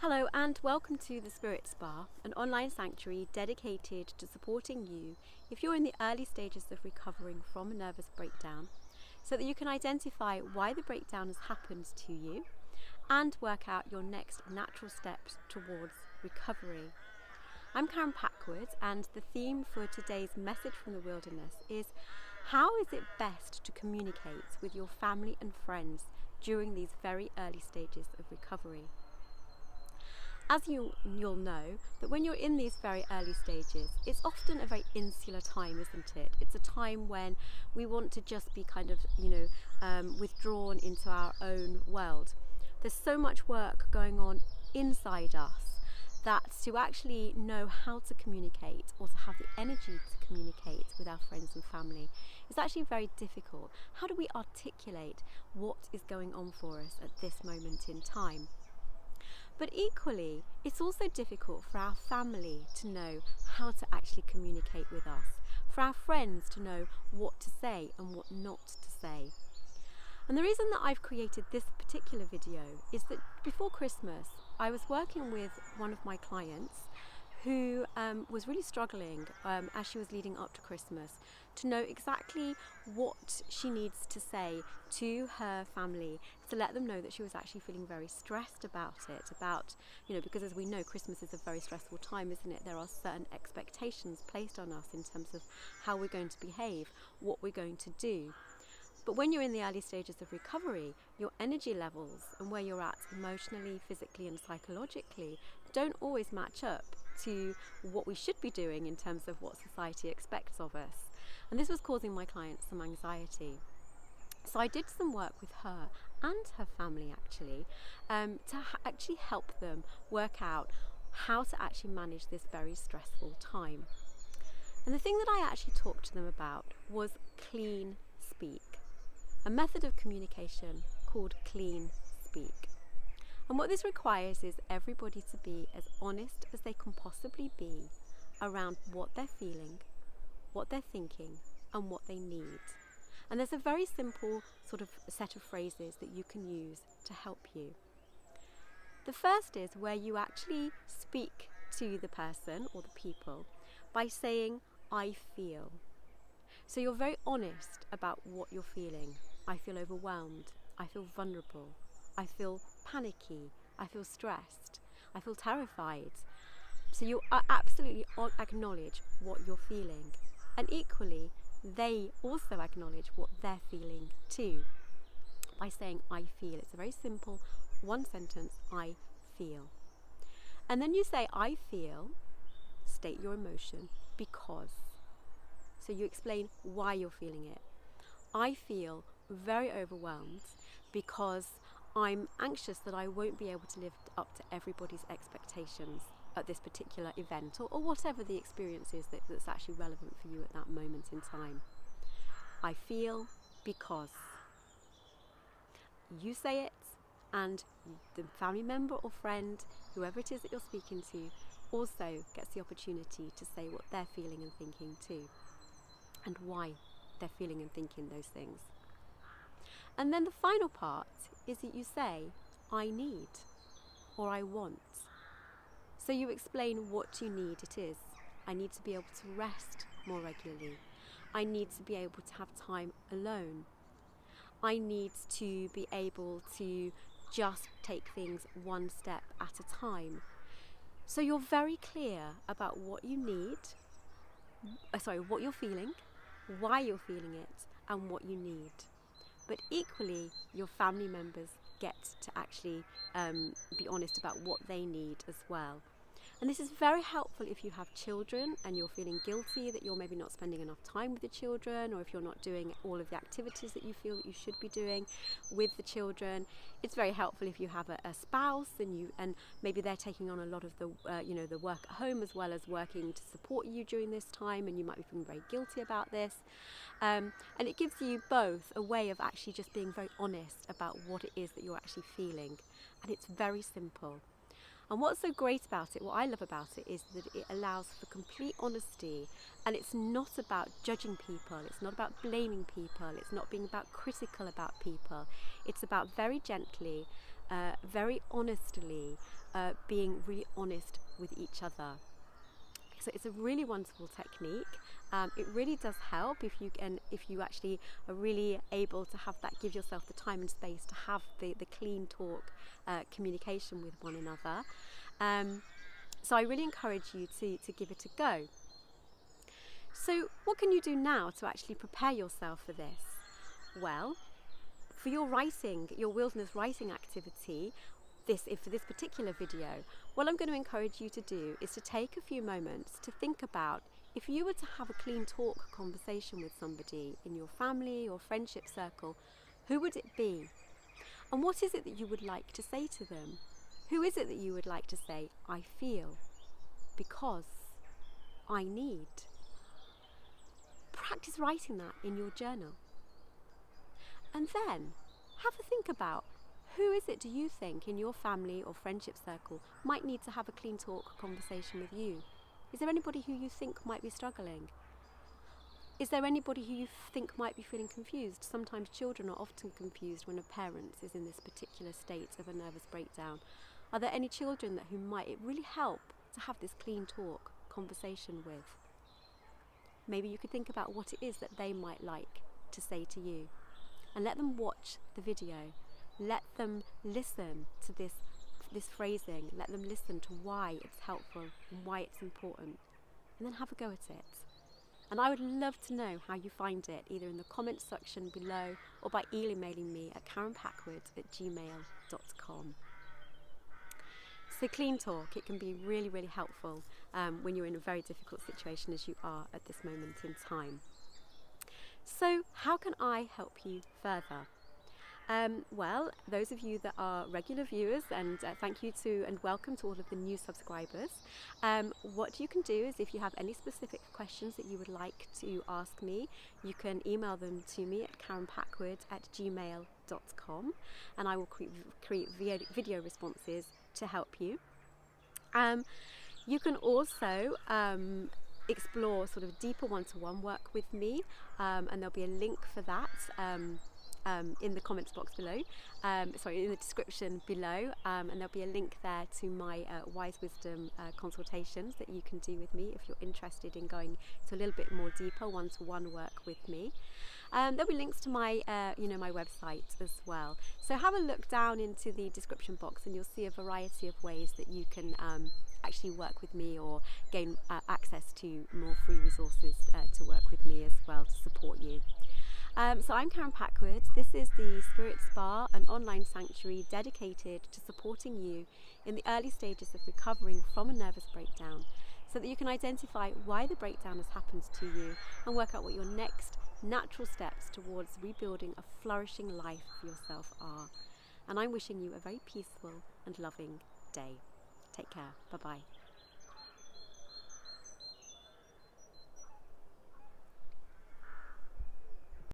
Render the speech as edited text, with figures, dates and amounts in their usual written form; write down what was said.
Hello and welcome to the Spirit Spa, an online sanctuary dedicated to supporting you if you're in the early stages of recovering from a nervous breakdown, so that you can identify why the breakdown has happened to you and work out your next natural steps towards recovery. I'm Karen Packwood, and the theme for today's message from the wilderness is: how is it best to communicate with your family and friends during these very early stages of recovery? As you'll know, that when you're in these very early stages, it's often a very insular time, isn't it? It's a time when we want to just be kind of, withdrawn into our own world. There's so much work going on inside us that to actually know how to communicate or to have the energy to communicate with our friends and family is actually very difficult. How do we articulate what is going on for us at this moment in time? But equally, it's also difficult for our family to know how to actually communicate with us, for our friends to know what to say and what not to say. And the reason that I've created this particular video is that before Christmas, I was working with one of my clients who was really struggling as she was leading up to Christmas to know exactly what she needs to say to her family to let them know that she was actually feeling very stressed about it, because as we know, Christmas is a very stressful time, isn't it? There are certain expectations placed on us in terms of how we're going to behave, what we're going to do. But when you're in the early stages of recovery, your energy levels and where you're at emotionally, physically and psychologically don't always match up to what we should be doing in terms of what society expects of us. And this was causing my clients some anxiety. So I did some work with her and her family actually to actually help them work out how to actually manage this very stressful time. And the thing that I actually talked to them about was clean speak, a method of communication called clean speak. And what this requires is everybody to be as honest as they can possibly be around what they're feeling, what they're thinking, and what they need. And there's a very simple sort of set of phrases that you can use to help you. The first is where you actually speak to the person or the people by saying, "I feel." So you're very honest about what you're feeling. I feel overwhelmed. I feel vulnerable. I feel panicky. I feel stressed. I feel terrified. So you absolutely acknowledge what you're feeling. And equally, they also acknowledge what they're feeling too by saying, "I feel." It's a very simple one sentence, "I feel." And then you say, "I feel," state your emotion, "because." So you explain why you're feeling it. "I feel very overwhelmed because I'm anxious that I won't be able to live up to everybody's expectations at this particular event," or whatever the experience is that's actually relevant for you at that moment in time. "I feel because." You say it, and the family member or friend, whoever it is that you're speaking to, also gets the opportunity to say what they're feeling and thinking too, and why they're feeling and thinking those things. And then the final part is that you say, "I need," or "I want." So you explain what you need it is. I need to be able to rest more regularly. I need to be able to have time alone. I need to be able to just take things one step at a time. So you're very clear about what you need, what you're feeling, why you're feeling it, and what you need. But equally, your family members get to actually be honest about what they need as well. And this is very helpful if you have children and you're feeling guilty that you're maybe not spending enough time with the children, or if you're not doing all of the activities that you feel that you should be doing with the children. It's very helpful if you have a spouse and maybe they're taking on a lot of the the work at home as well as working to support you during this time, and you might be feeling very guilty about this. And it gives you both a way of actually just being very honest about what it is that you're actually feeling. And it's very simple. And what's so great about it, what I love about it, is that it allows for complete honesty, and it's not about judging people, it's not about blaming people, it's not being about critical about people. It's about very gently very honestly, being really honest with each other. So it's a really wonderful technique. It really does help if you actually are really able to have that, give yourself the time and space to have the clean talk communication with one another. So I really encourage you to give it a go. So what can you do now to actually prepare yourself for this? Well, for your wilderness writing activity, for this particular video, what I'm going to encourage you to do is to take a few moments to think about, if you were to have a clean talk conversation with somebody in your family or friendship circle, who would it be? And what is it that you would like to say to them? Who is it that you would like to say, I feel, because, I need? Practice writing that in your journal. And then have a think about, who is it do you think in your family or friendship circle might need to have a clean talk conversation with you? Is there anybody who you think might be struggling? Is there anybody who you think might be feeling confused? Sometimes children are often confused when a parent is in this particular state of a nervous breakdown. Are there any children who might it really help to have this clean talk conversation with? Maybe you could think about what it is that they might like to say to you, and let them watch the video. Let them listen to this phrasing. Let them listen to why it's helpful and why it's important, and then have a go at it. And I would love to know how you find it, either in the comments section below or by emailing me at karenpackwood@gmail.com. So clean talk, it can be really, really helpful when you're in a very difficult situation as you are at this moment in time. So how can I help you further? Well, those of you that are regular viewers, and thank you to and welcome to all of the new subscribers, what you can do is, if you have any specific questions that you would like to ask me, you can email them to me at karenpackwood@gmail.com, and I will create video responses to help you. You can also explore sort of deeper one-to-one work with me, and there'll be a link for that in the comments box below, in the description below, and there'll be a link there to my Wise Wisdom consultations that you can do with me if you're interested in going to a little bit more deeper one-to-one work with me. There'll be links to my my website as well. So have a look down into the description box and you'll see a variety of ways that you can actually work with me or gain access to more free resources to work with me as well, to support you. So I'm Karen Packwood. This is the Spirit Spa, an online sanctuary dedicated to supporting you in the early stages of recovering from a nervous breakdown, so that you can identify why the breakdown has happened to you and work out what your next natural steps towards rebuilding a flourishing life for yourself are. And I'm wishing you a very peaceful and loving day. Take care. Bye-bye.